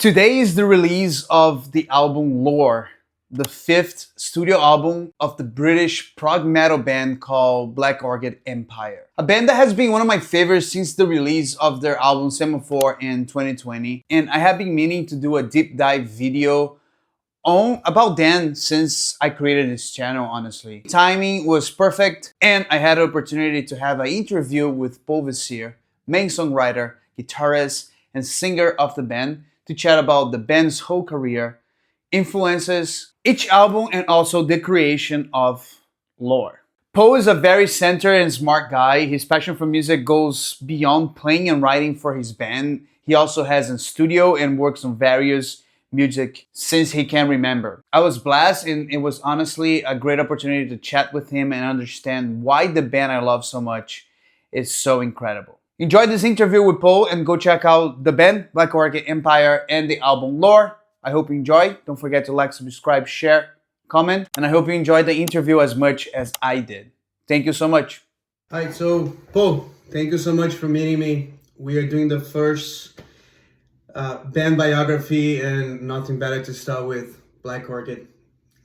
Today is the release of the album Lore, the fifth studio album of the British prog metal band called Black Orchid Empire. A band that has been one of my favorites since the release of their album Semaphore in 2020. And I have been meaning to do a deep dive video on about them since I created this channel, honestly. Timing was perfect, and I had an opportunity to have an interview with Visser, main songwriter, guitarist, and singer of the band, to chat about the band's whole career, influences, each album, and also the creation of Lore. Poe is a very centered and smart guy. His passion for music goes beyond playing and writing for his band. He also has a studio and works on various music since he can remember. I was blessed, and it was honestly a great opportunity to chat with him and understand why the band I love so much is so incredible. Enjoy this interview with Paul and go check out the band Black Orchid Empire and the album Lore. I hope you enjoy. Don't forget to like, subscribe, share, comment, and I hope you enjoyed the interview as much as I did. Thank you so much. All right, so Paul, thank you so much for meeting me. We are doing the first band biography, and nothing better to start with Black Orchid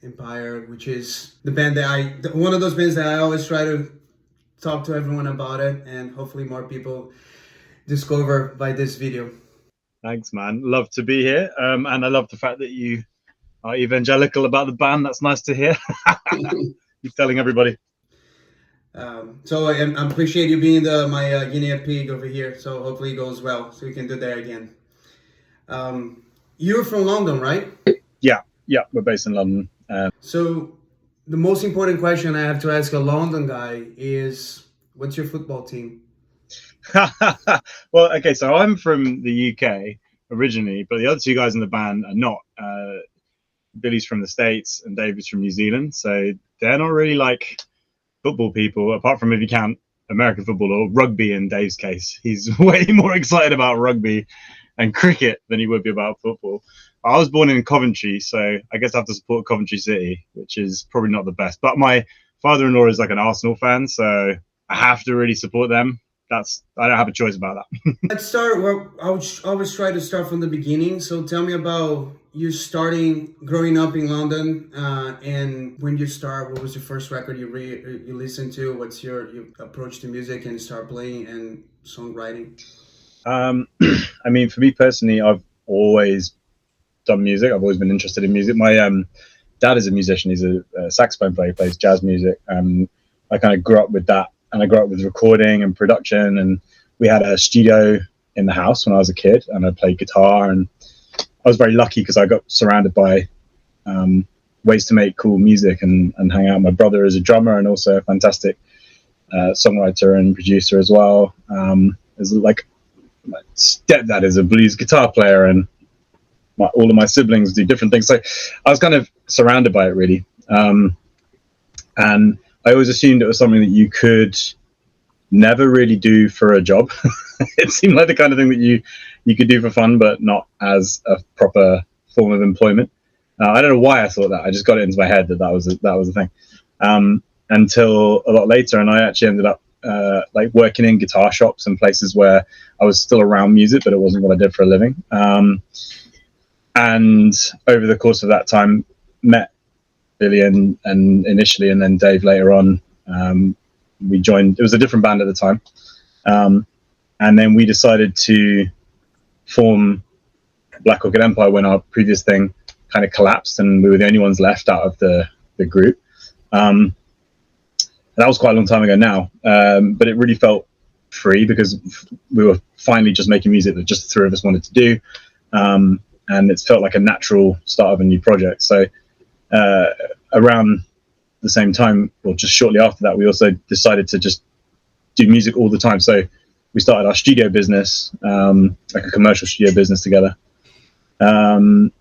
Empire, which is the band that one of those bands that I always try to talk to everyone about it, and hopefully more people discover by this video. Thanks, man. Love to be here, and I love the fact that you are evangelical about the band. That's nice to hear. You're telling everybody. So I appreciate you being my guinea pig over here. So hopefully it goes well, so we can do that again. You're from London, right? Yeah, we're based in London. So the most important question I have to ask a London guy is, what's your football team? Well, okay, so I'm from the UK originally, but the other two guys in the band are not. Billy's from the States and David's from New Zealand, so they're not really like football people, apart from, if you count American football or rugby in Dave's case. He's way more excited about rugby and cricket than he would be about football. I was born in Coventry, so I guess I have to support Coventry City, which is probably not the best. But my father-in-law is like an Arsenal fan, so I have to really support them. I don't have a choice about that. Let's start. Well, I would always try to start from the beginning. So tell me about you growing up in London, and when you start. What was your first record you listened to? What's your approach to music and start playing and songwriting? I mean, for me personally, I've always done music. I've always been interested in music. My dad is a musician. He's a saxophone player. He plays jazz music. I kind of grew up with that, and I grew up with recording and production. And we had a studio in the house when I was a kid, and I played guitar. And I was very lucky because I got surrounded by ways to make cool music and hang out. My brother is a drummer and also a fantastic songwriter and producer as well. There's like my stepdad is a blues guitar player, and all of my siblings do different things. So I was kind of surrounded by it, really. And I always assumed it was something that you could never really do for a job. It seemed like the kind of thing that you could do for fun, but not as a proper form of employment. I don't know why I thought that. I just got it into my head that was the thing. Until a lot later, and I actually ended up like working in guitar shops and places where I was still around music, but it wasn't what I did for a living. And over the course of that time, met Billy and initially, and then Dave later on. We joined. It was a different band at the time, and then we decided to form Black Orchid Empire when our previous thing kind of collapsed, and we were the only ones left out of the group. And that was quite a long time ago now, but it really felt free because we were finally just making music that just the three of us wanted to do. And it felt like a natural start of a new project. So around the same time, or just shortly after that, we also decided to just do music all the time. So we started our studio business, like a commercial studio business together. And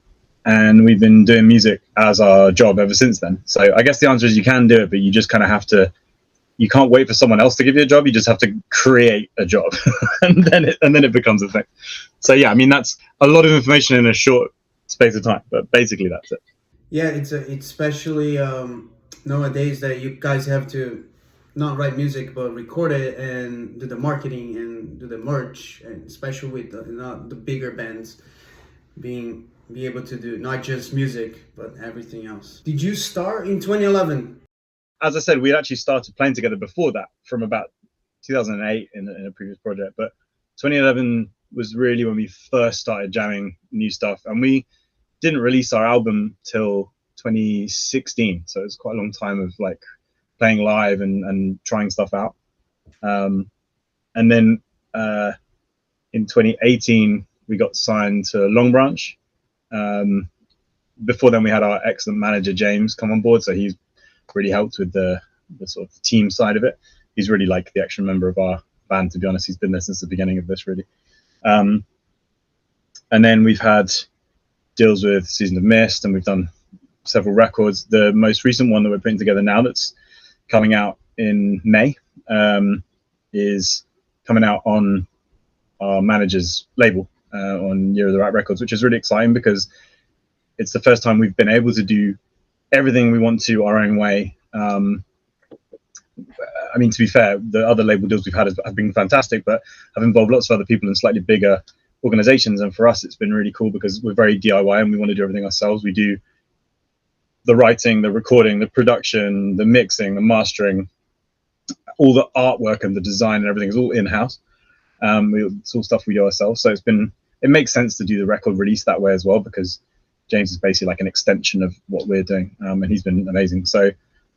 we've been doing music as our job ever since then. So I guess the answer is you can do it, but you just kind of have to. You can't wait for someone else to give you a job. You just have to create a job, and then it becomes a thing. So yeah, I mean, that's a lot of information in a short space of time, but basically that's it. Yeah, it's especially nowadays that you guys have to not write music but record it and do the marketing and do the merch, and especially with the bigger bands. be able to do not just music but everything else. Did you start in 2011? As I said, we actually started playing together before that, from about 2008 in a previous project. But 2011 was really when we first started jamming new stuff, and we didn't release our album till 2016. So it was quite a long time of like playing live and trying stuff out. And then in 2018, we got signed to Long Branch. Before then, we had our excellent manager James come on board, so he's really helped with the sort of team side of it. He's really like the extra member of our band, to be honest. He's been there since the beginning of this, really. And then we've had deals with Season of Mist, and we've done several records. The most recent one that we're putting together now, that's coming out in May, is coming out on our manager's label, on Year of the Rat Records, which is really exciting because it's the first time we've been able to do everything we want to our own way. I mean, to be fair, the other label deals we've had have been fantastic, but have involved lots of other people in slightly bigger organizations. And for us, it's been really cool because we're very DIY and we want to do everything ourselves. We do the writing, the recording, the production, the mixing, the mastering, all the artwork and the design and everything is all in-house. It's all stuff we do ourselves. So it makes sense to do the record release that way as well, because James is basically like an extension of what we're doing, and he's been amazing. So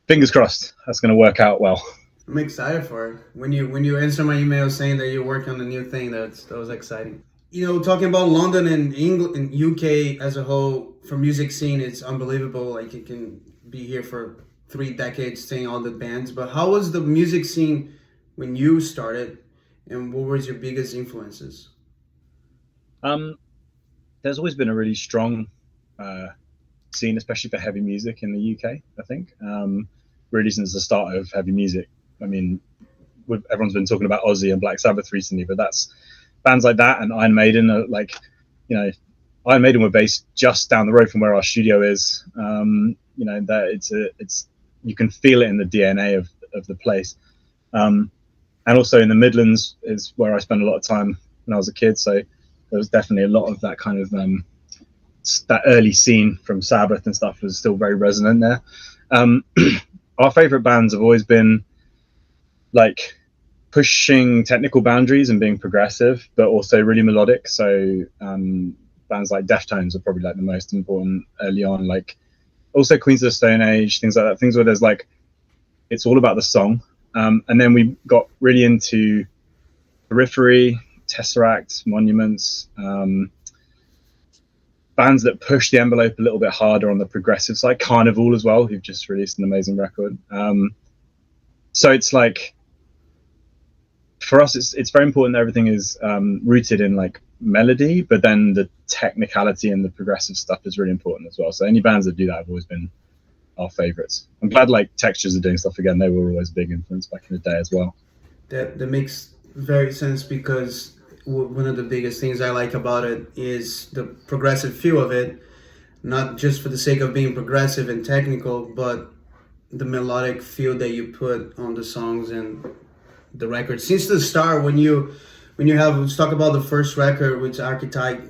fingers crossed that's going to work out well. I'm excited for it. When you answer my email saying that you're working on a new thing, that was exciting. You know, talking about London and England and UK as a whole for music scene, it's unbelievable. Like, you can be here for 3 decades seeing all the bands. But how was the music scene when you started, and what was your biggest influences? There's always been a really strong scene, especially for heavy music in the UK, I think. Really since the start of heavy music. I mean, everyone's been talking about Ozzy and Black Sabbath recently, but that's bands like that and Iron Maiden are like, you know, Iron Maiden were based just down the road from where our studio is. You know, that it's you can feel it in the DNA of the place. And also in the Midlands is where I spent a lot of time when I was a kid. So there was definitely a lot of that kind of that early scene from Sabbath and stuff was still very resonant there. Our favorite bands have always been like pushing technical boundaries and being progressive, but also really melodic. So bands like Deftones are probably like the most important early on. Like also Queens of the Stone Age, things like that. Things where there's like, it's all about the song. And then we got really into Periphery, Tesseract, Monuments, bands that push the envelope a little bit harder on the progressive side. Carnival as well, who've just released an amazing record. So it's like, for us, it's very important that everything is rooted in like melody, but then the technicality and the progressive stuff is really important as well. So any bands that do that have always been our favorites. I'm glad like Textures are doing stuff again. They were always a big influence back in the day as well. That makes very sense, because one of the biggest things I like about it is the progressive feel of it, not just for the sake of being progressive and technical, but the melodic feel that you put on the songs and the record. Since the start, when you have, let's talk about the first record, which Archetype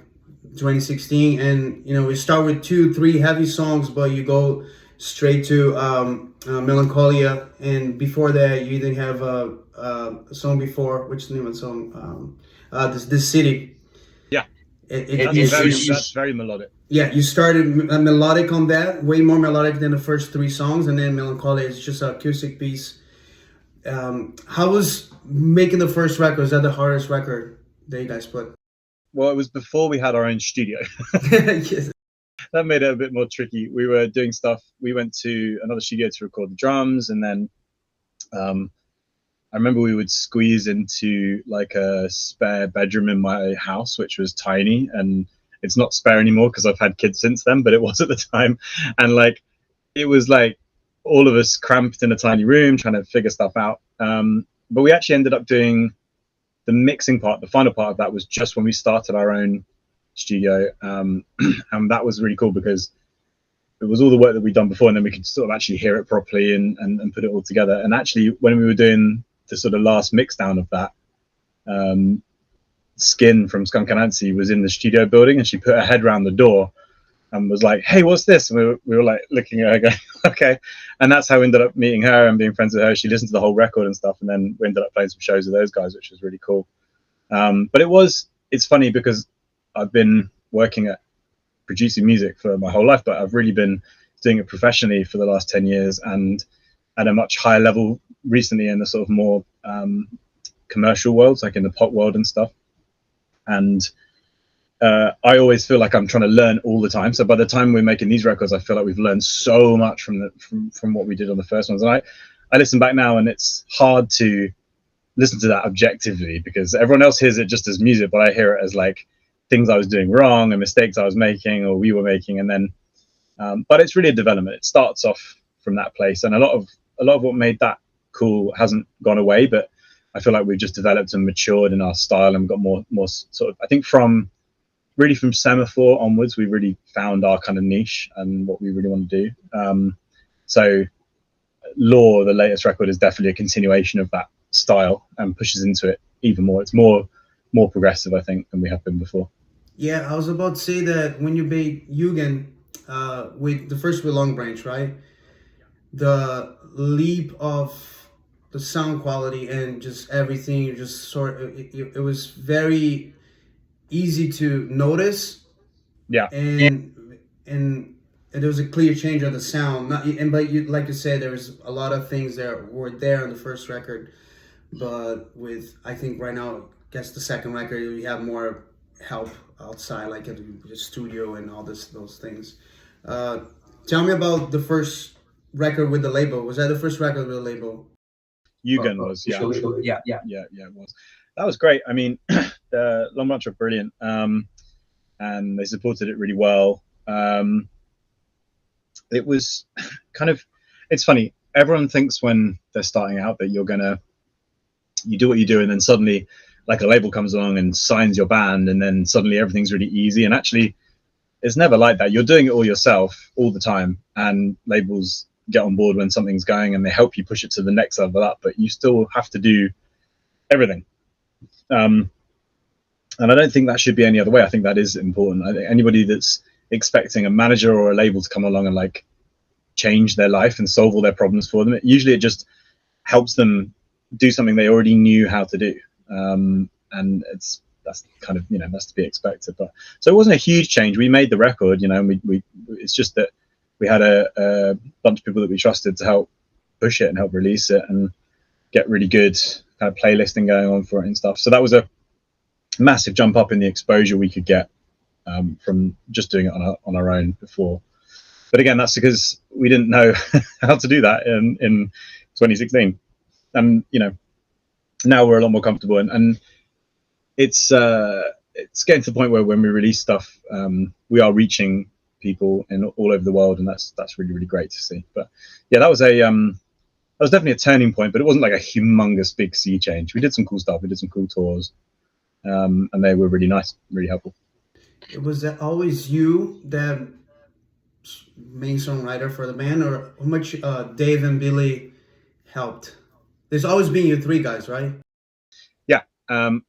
2016, and you know, we start with 2-3 heavy songs, but you go straight to Melancholia, and before that you didn't have a song before, which is the name of the song, this City. Yeah, that's very melodic. Yeah, you started melodic on that, way more melodic than the first 3 songs, and then Melancholia is just an acoustic piece. How was making the first record? Was that the hardest record that you guys put? Well, it was before we had our own studio. Yes. That made it a bit more tricky. We were doing stuff. We went to another studio to record the drums, and then I remember we would squeeze into like a spare bedroom in my house, which was tiny, and it's not spare anymore because I've had kids since then, but it was at the time. And like, it was like all of us cramped in a tiny room trying to figure stuff out. But we actually ended up doing the mixing part. The final part of that was just when we started our own studio. And that was really cool because it was all the work that we'd done before, and then we could sort of actually hear it properly and put it all together. And actually, when we were doing the sort of last mix down of that, Skin from Skunk Anansi was in the studio building, and she put her head around the door and was like, "Hey, what's this?" And we were like looking at her, going, "Okay." And that's how we ended up meeting her and being friends with her. She listened to the whole record and stuff, and then we ended up playing some shows with those guys, which was really cool. But it's funny because I've been working at producing music for my whole life, but I've really been doing it professionally for the last 10 years and at a much higher level recently in the sort of more commercial worlds, like in the pop world and stuff. And I always feel like I'm trying to learn all the time. So by the time we're making these records, I feel like we've learned so much from what we did on the first ones. And I listen back now, and it's hard to listen to that objectively because everyone else hears it just as music, but I hear it as like things I was doing wrong and mistakes I was making or we were making. And then, but it's really a development. It starts off from that place, and a lot of what made that cool hasn't gone away, but I feel like we've just developed and matured in our style and got more sort of, I think from Semaphore onwards, we really found our kind of niche and what we really want to do. So Law, the latest record, is definitely a continuation of that style and pushes into it even more. It's more progressive, I think, than we have been before. Yeah, I was about to say that when you made Yugen with the first with Long Branch, right? The leap of the sound quality and just everything, just sort of, it was very easy to notice, Yeah, and there was a clear change of the sound. Not and but you like you said, there was a lot of things that were there on the first record, but with I think right now, I guess the second record you have more help outside, like at the studio and all those things. Uh, Tell me about the first record with the label. Was that the first record with the label? Yugen was, yeah. Sure. Yeah. Yeah, it was. That was great. I mean, the Long Branch were brilliant, and they supported it really well. It was kind of, it's funny. Everyone thinks when they're starting out that you do what you do, and then suddenly, like a label comes along and signs your band, and then suddenly everything's really easy. And actually, it's never like that. You're doing it all yourself all the time, and labels get on board when something's going and they help you push it to the next level up, but you still have to do everything. And I don't think that should be any other way. I think that is important. I think anybody that's expecting a manager or a label to come along and like change their life and solve all their problems for them, usually it just helps them do something they already knew how to do. And that's kind of, that's to be expected. But so it wasn't a huge change. We made the record, and we it's just that we had a bunch of people that we trusted to help push it and help release it and get really good kind of playlisting going on for it and stuff. So that was a massive jump up in the exposure we could get from just doing it on our own before. But again, that's because we didn't know how to do that in 2016. And now we're a lot more comfortable, and it's getting to the point where when we release stuff, we are reaching people in all over the world, and that's really, really great to see. But yeah, that was definitely a turning point, but it wasn't like a humongous big sea change. We did some cool stuff, we did some cool tours, and they were really nice, really helpful. It was always you that main songwriter for the band, or how much Dave and Billy helped? There's always been you three guys, right? Yeah, and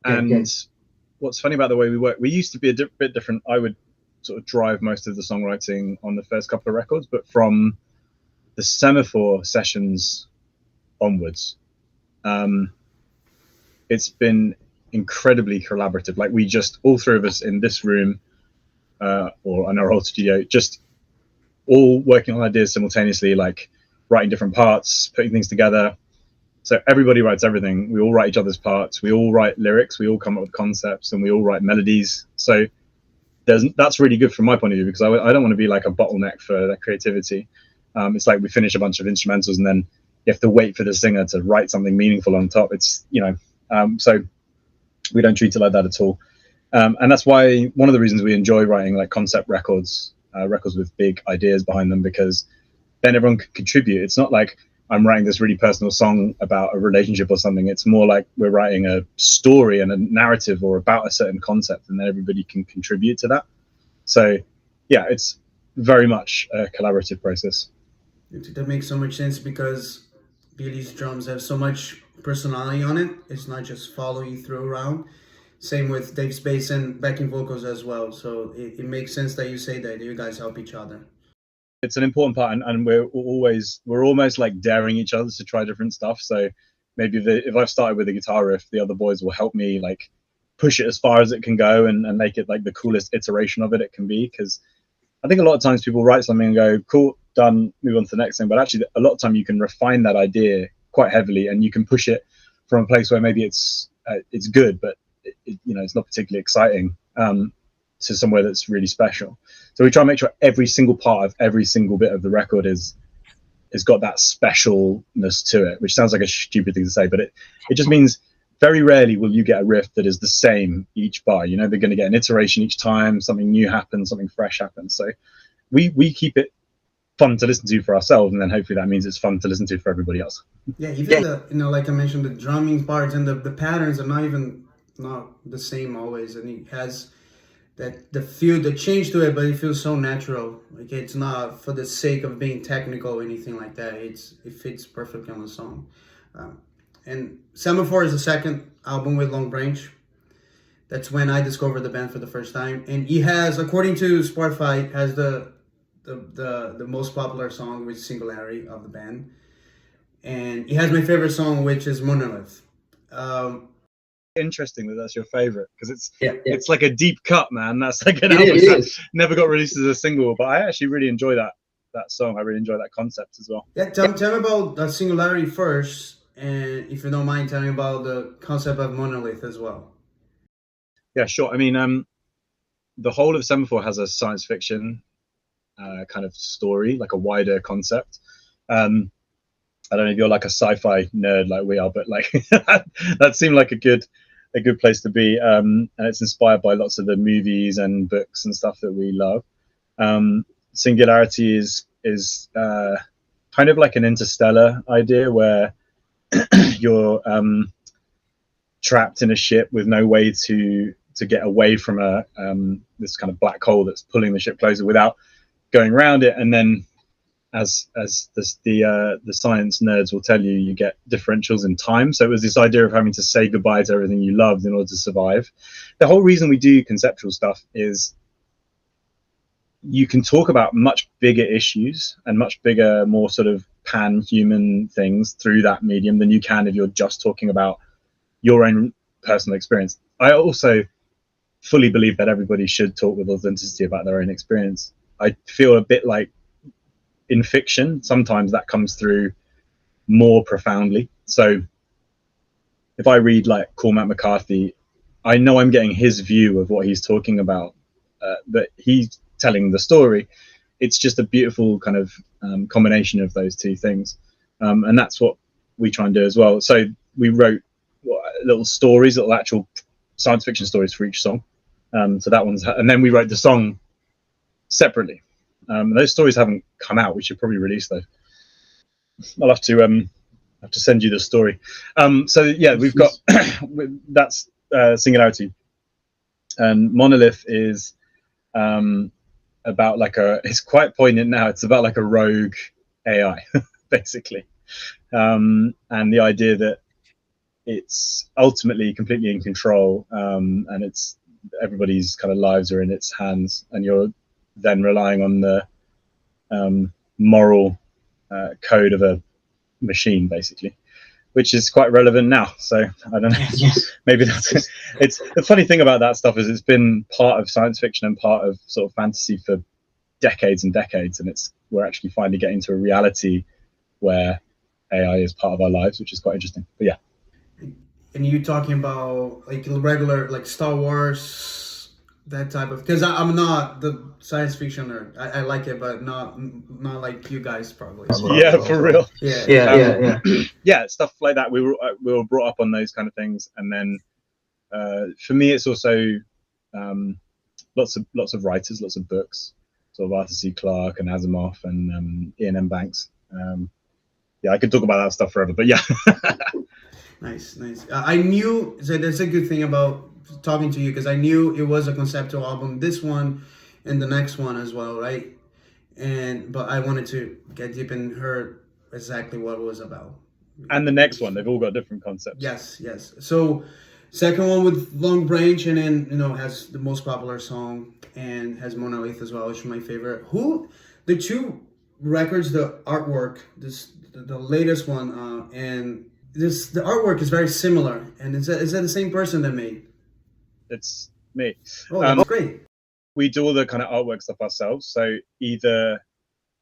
what's funny about the way we work, we used to be a bit different. I would sort of drive most of the songwriting on the first couple of records, but from the Semaphore sessions onwards, it's been incredibly collaborative. Like we just, all three of us in this room or in our old studio, just all working on ideas simultaneously, like writing different parts, putting things together. So everybody writes everything. We all write each other's parts. We all write lyrics. We all come up with concepts, and we all write melodies. So that's really good from my point of view, because I don't want to be like a bottleneck for that creativity. It's like we finish a bunch of instrumentals and then you have to wait for the singer to write something meaningful on top. It's, so we don't treat it like that at all. And that's why one of the reasons we enjoy writing like concept records, records with big ideas behind them, because then everyone can contribute. It's not like I'm writing this really personal song about a relationship or something. It's more like we're writing a story and a narrative or about a certain concept, and then everybody can contribute to that. So yeah, it's very much a collaborative process. That makes so much sense because Billy's drums have so much personality on it. It's not just follow you through around. Same with Dave's bass and backing vocals as well. So it makes sense that you say that you guys help each other. It's an important part, and we're almost like daring each other to try different stuff. So maybe if I've started with a guitar riff, the other boys will help me like push it as far as it can go and make it like the coolest iteration of it can be. Because I think a lot of times people write something and go, cool, done, move on to the next thing. But actually, a lot of time you can refine that idea quite heavily, and you can push it from a place where maybe it's good, but it's not particularly exciting, to somewhere that's really special. So we try and make sure every single part of every single bit of the record is got that specialness to it, which sounds like a stupid thing to say, but it just means very rarely will you get a riff that is the same each bar. They're going to get an iteration each time, something new happens, something fresh happens. So we keep it fun to listen to for ourselves, and then hopefully that means it's fun to listen to for everybody else. Yeah, even like I mentioned, the drumming parts and the patterns are not the same always, and it has the change to it, but it feels so natural. Like it's not for the sake of being technical or anything like that. It fits perfectly on the song. And Semaphore is the second album with Long Branch. That's when I discovered the band for the first time, and he has, according to Spotify, has the most popular song, which is Singularity of the band, and he has my favorite song, which is Monolith. Interesting that's your favorite, because it's like a deep cut, man. That's like an album that never got released as a single, but I actually really enjoy that song. I really enjoy that concept as well. Yeah, tell me about the Singularity first, and if you don't mind, tell me about the concept of Monolith as well. Yeah, sure. I mean, the whole of Semaphore has a science fiction kind of story, like a wider concept. I don't know if you're like a sci-fi nerd like we are, but like that seemed like a good place to be. And it's inspired by lots of the movies and books and stuff that we love. Singularity is kind of like an interstellar idea where you're trapped in a ship with no way to get away from this kind of black hole that's pulling the ship closer without going around it. And then as the science nerds will tell you, you get differentials in time. So it was this idea of having to say goodbye to everything you loved in order to survive. The whole reason we do conceptual stuff is you can talk about much bigger issues and much bigger, more sort of pan-human things through that medium than you can if you're just talking about your own personal experience. I also fully believe that everybody should talk with authenticity about their own experience. I feel a bit like in fiction, sometimes that comes through more profoundly. So if I read like Cormac McCarthy, I know I'm getting his view of what he's talking about, but he's telling the story. It's just a beautiful kind of combination of those two things. And that's what we try and do as well. So we wrote little stories, little actual science fiction stories for each song. So that one's, and then we wrote the song separately. Those stories haven't come out. We should probably release those. I'll have to send you the story. So yeah, we've got that's Singularity, and Monolith is about like it's quite poignant now. It's about like a rogue AI, basically, and the idea that it's ultimately completely in control, and it's everybody's kind of lives are in its hands, and you're then relying on the moral code of a machine, basically, which is quite relevant now. So I don't know. Yes. Maybe that's it's the funny thing about that stuff is it's been part of science fiction and part of sort of fantasy for decades and decades, and we're actually finally getting to a reality where AI is part of our lives, which is quite interesting. But yeah. And you talking about like regular like Star Wars, that type of, because I'm not the science fiction nerd. I like it, but not like you guys probably. Yeah, for real. Yeah. Yeah, stuff like that. We were brought up on those kind of things, and then for me, it's also lots of writers, lots of books, sort of Arthur C. Clarke and Asimov and Ian M. Banks. Yeah, I could talk about that stuff forever, but yeah. Nice. I knew, so that's a good thing about talking to you, because I knew it was a conceptual album, this one and the next one as well, right? But I wanted to get deep and hear exactly what it was about. And the next one, they've all got different concepts. Yes. So Second one with Long Branch, and then has the most popular song and has Monolith as well, which is my favorite. Who the two records, the artwork, the latest one, and this the artwork is very similar, and is that the same person that made? It's me. Oh, that's great. We do all the kind of artwork stuff ourselves. So either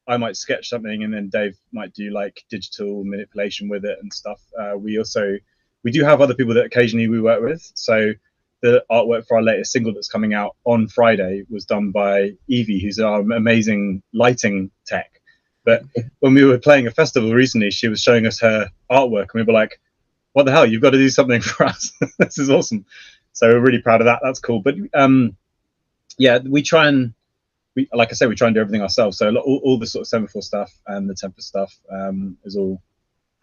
I might sketch something and then Dave might do like digital manipulation with it and stuff. We do have other people that occasionally we work with. So the artwork for our latest single that's coming out on Friday was done by Evie, who's our amazing lighting tech. But when we were playing a festival recently, she was showing us her artwork and we were like, what the hell, you've got to do something for us. This is awesome. So we're really proud of that. That's cool. But yeah, we try and like I say, we try and do everything ourselves. So all the sort of Semaphore stuff and the Tempest stuff is all.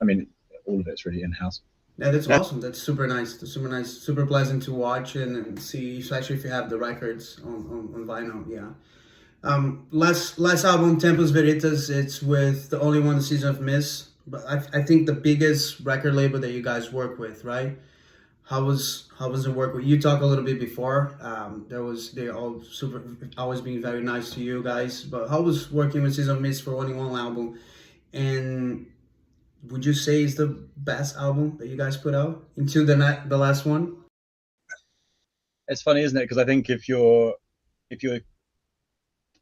I mean, all of it's really in house. Yeah, that's awesome. That's super nice. That's super nice. Super pleasant to watch and see, especially if you have the records on vinyl. Yeah. Last album, Tempus Veritas. It's with the only one, the Season of Mist. But I think the biggest record label that you guys work with, right? How was the work with you? Talk a little bit before. They all super always being very nice to you guys. But how was working with Season of Mist for only one album? And would you say it's the best album that you guys put out until the last one? It's funny, isn't it? Because I think if you're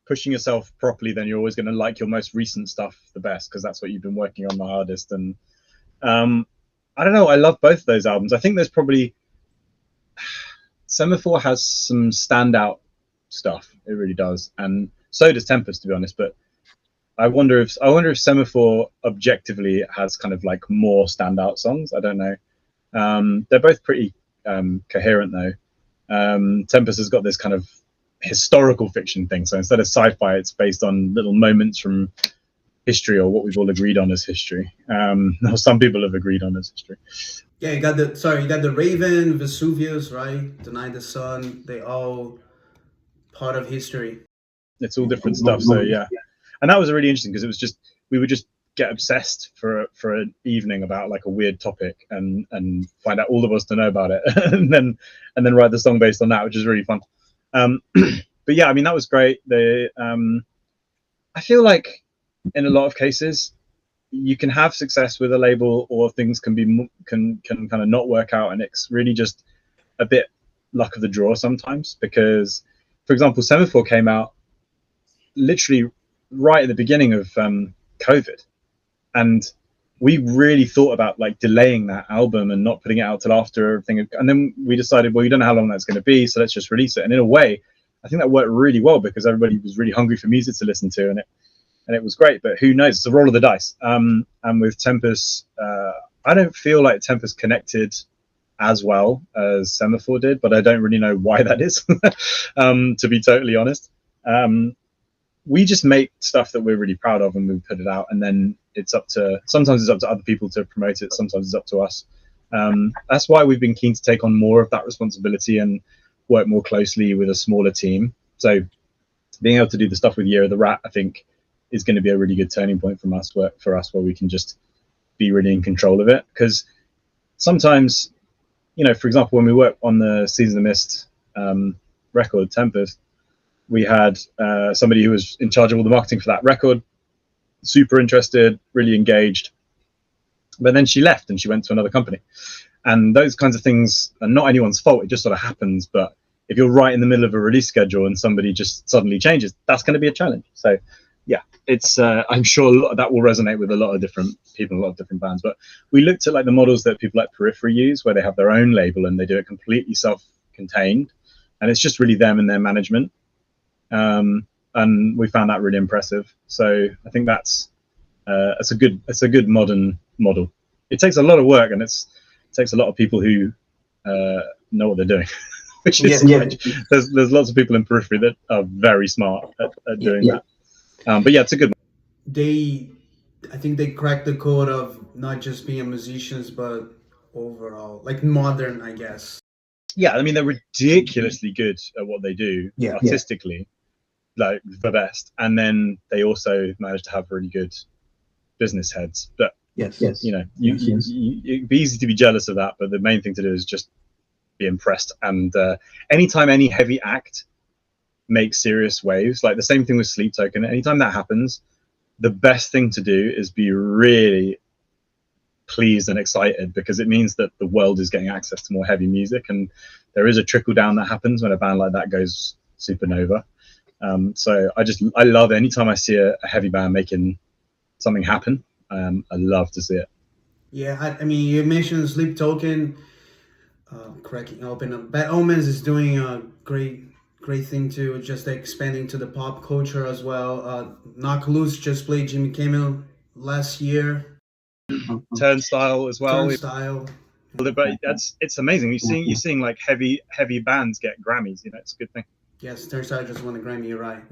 pushing yourself properly, then you're always going to like your most recent stuff the best because that's what you've been working on the hardest. And I don't know. I love both of those albums. I think there's probably Semaphore has some standout stuff. It really does, and so does Tempest, to be honest. But I wonder if Semaphore objectively has kind of like more standout songs. I don't know. They're both pretty coherent though. Tempest has got this kind of historical fiction thing. So instead of sci-fi, it's based on little moments from history or what we've all agreed on as history. Or some people have agreed on as history. Yeah, you got the Raven, Vesuvius, right? Deny the Sun. They all part of history. It's all different stuff. So yeah, and that was really interesting because it was just we would just get obsessed for an evening about like a weird topic and find out all there was to know about it, and then write the song based on that, which is really fun. But yeah, I mean that was great. I feel like in a lot of cases you can have success with a label or things can kind of not work out, and it's really just a bit luck of the draw sometimes. Because for example, Semaphore came out literally right at the beginning of COVID, and we really thought about like delaying that album and not putting it out till after everything, and then we decided, well, you don't know how long that's going to be, so let's just release it. And in a way I think that worked really well because everybody was really hungry for music to listen to, and it was great. But who knows? It's a roll of the dice. And with Tempest, I don't feel like Tempest connected as well as Semaphore did, but I don't really know why that is, to be totally honest. We just make stuff that we're really proud of and we put it out, and then sometimes it's up to other people to promote it, sometimes it's up to us. That's why we've been keen to take on more of that responsibility and work more closely with a smaller team. So being able to do the stuff with Year of the Rat, I think, is going to be a really good turning point for us where we can just be really in control of it. Because sometimes, for example, when we work on the Season of Mist record, Tempest, we had somebody who was in charge of all the marketing for that record, super interested, really engaged. But then she left and she went to another company. And those kinds of things are not anyone's fault. It just sort of happens. But if you're right in the middle of a release schedule and somebody just suddenly changes, that's going to be a challenge. So yeah, it's I'm sure that will resonate with a lot of different people, a lot of different bands. But we looked at like the models that people like Periphery use, where they have their own label and they do it completely self-contained, and it's just really them and their management. And we found that really impressive. So I think it's a good modern model. It takes a lot of work, and it takes a lot of people who know what they're doing. Which is there's lots of people in Periphery that are very smart at doing that. But yeah, it's a good one. I think they cracked the code of not just being musicians, but overall, like modern, I guess. Yeah, I mean, they're ridiculously good at what they do artistically, like the best. And then they also manage to have really good business heads. But it'd be easy to be jealous of that. But the main thing to do is just be impressed. And anytime any heavy act makes serious waves, like the same thing with Sleep Token, anytime that happens, the best thing to do is be really pleased and excited, because it means that the world is getting access to more heavy music, and there is a trickle down that happens when a band like that goes supernova. So I love anytime I see a heavy band making something happen. I love to see it. Yeah, I mean, you mentioned Sleep Token, cracking open. Bad Omens is doing a great thing too, just expanding to the pop culture as well. Knock Loose just played Jimmy Kimmel last year. Turnstile as well. Turnstile. But it's amazing. You're seeing like heavy bands get Grammys. You know, it's a good thing. Yes, Turnstile just won a Grammy. You're right.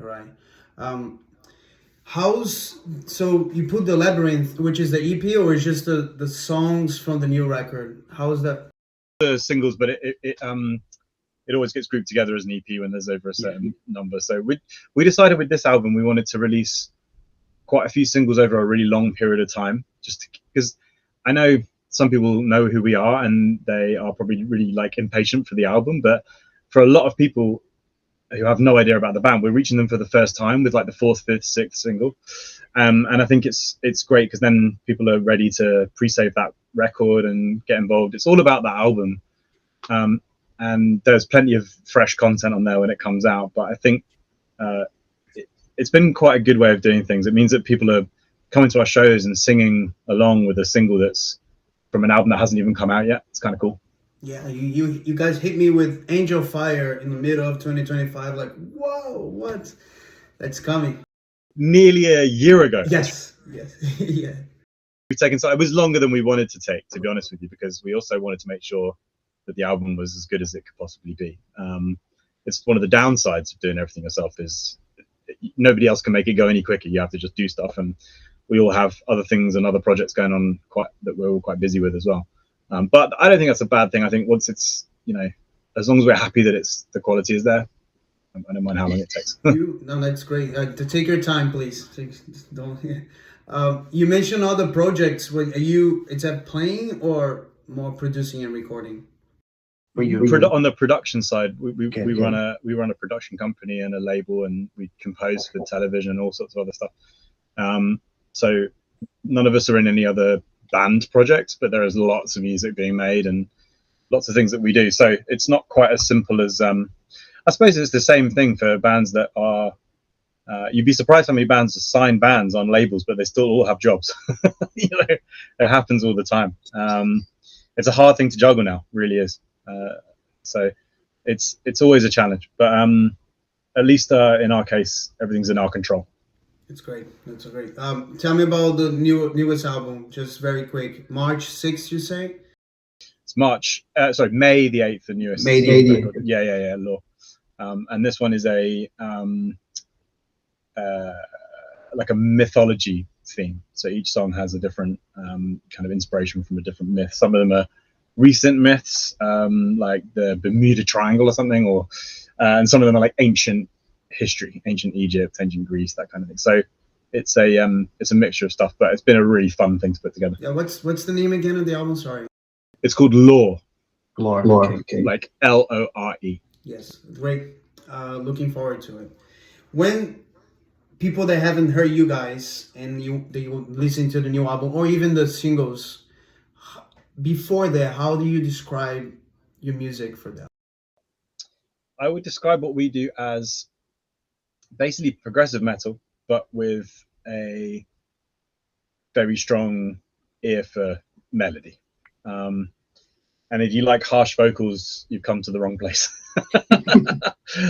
So you put the Labyrinth, which is the EP, or is just the songs from the new record? How is that? The singles, but it always gets grouped together as an EP when there's over a certain number. So we decided with this album we wanted to release quite a few singles over a really long period of time, just because I know some people know who we are and they are probably really like impatient for the album, but for a lot of people who have no idea about the band, we're reaching them for the first time with like the 4th, 5th, 6th single. And I think it's great because then people are ready to pre-save that record and get involved. It's all about that album. And there's plenty of fresh content on there when it comes out. But I think it's been quite a good way of doing things. It means that people are coming to our shows and singing along with a single that's from an album that hasn't even come out yet. It's kind of cool. Yeah, you guys hit me with Angel Fire in the middle of 2025. Like, whoa, what? That's coming. Nearly a year ago. Yes. Yeah. We've taken, so it was longer than we wanted to take, to be honest with you, because we also wanted to make sure that the album was as good as it could possibly be. It's one of the downsides of doing everything yourself is nobody else can make it go any quicker. You have to just do stuff, and we all have other things and other projects going on that we're all quite busy with as well. But I don't think that's a bad thing. I think once it's, as long as we're happy that the quality is there, I don't mind how long it takes. No, that's great. To take your time, please. Don't. You mentioned other projects. Is that playing or more producing and recording? On the production side, we run a production company and a label, and we compose for television and all sorts of other stuff. So none of us are in any other band projects, but there is lots of music being made and lots of things that we do. So it's not quite as simple as I suppose it's the same thing for bands that are. You'd be surprised how many bands sign bands on labels, but they still all have jobs. It happens all the time. It's a hard thing to juggle now, really is. So it's always a challenge, but at least in our case, everything's in our control. It's great. That's great. Tell me about the newest album, just very quick. March 6th, you say? It's May the 8th, the newest. May the 8th. Yeah, Law. And this one is a like a mythology theme. So each song has a different kind of inspiration from a different myth. Some of them are recent myths, like the Bermuda Triangle or something, and some of them are like ancient history, ancient Egypt, ancient Greece, that kind of thing. So it's a mixture of stuff, but it's been a really fun thing to put together. Yeah, what's the name again of the album? Sorry. It's called Lore. Lore. Okay. Like Lore. Yes, great. Looking forward to it. When people that haven't heard you guys and they listen to the new album or even the singles, before that, how do you describe your music for them? I would describe what we do as basically progressive metal, but with a very strong ear for melody. And if you like harsh vocals, you've come to the wrong place.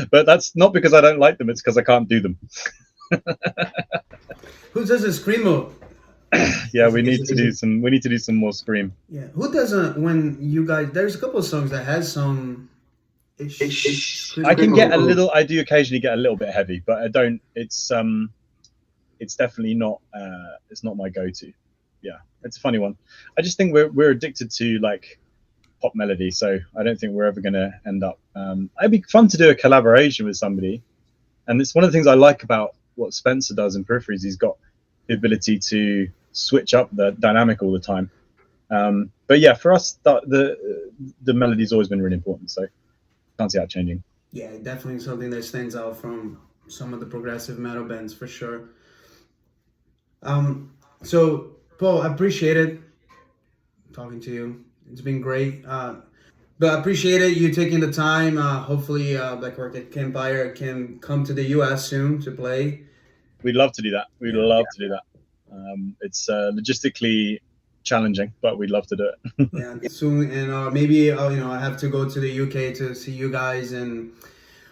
But that's not because I don't like them, it's because I can't do them. Who does a screamo? Yeah, we need to do some more scream. Yeah, who doesn't? When you guys, there's a couple of songs that has some. I can get a little. I do occasionally get a little bit heavy, but I don't. It's definitely not. It's not my go-to. Yeah, it's a funny one. I just think we're addicted to like pop melody, so I don't think we're ever going to end up. It'd be fun to do a collaboration with somebody, and it's one of the things I like about what Spencer does in Peripheries. He's got the ability to switch up the dynamic all the time. But yeah, for us, the melody's always been really important. So can't see that changing. Yeah, definitely something that stands out from some of the progressive metal bands for sure. So Paul, I appreciate it talking to you. It's been great. But I appreciate it you taking the time. Hopefully, Black Orchid Empire can come to the U.S. soon to play. We'd love to do that. We'd love to do that. It's logistically challenging, but we'd love to do it. Yeah, soon, and maybe I have to go to the UK to see you guys, and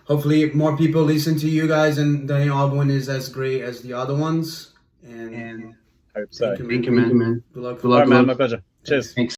hopefully more people listen to you guys, and the new album is as great as the other ones. And Hope so. thank you, man. Good luck. All right, man. My pleasure. Cheers. Thanks.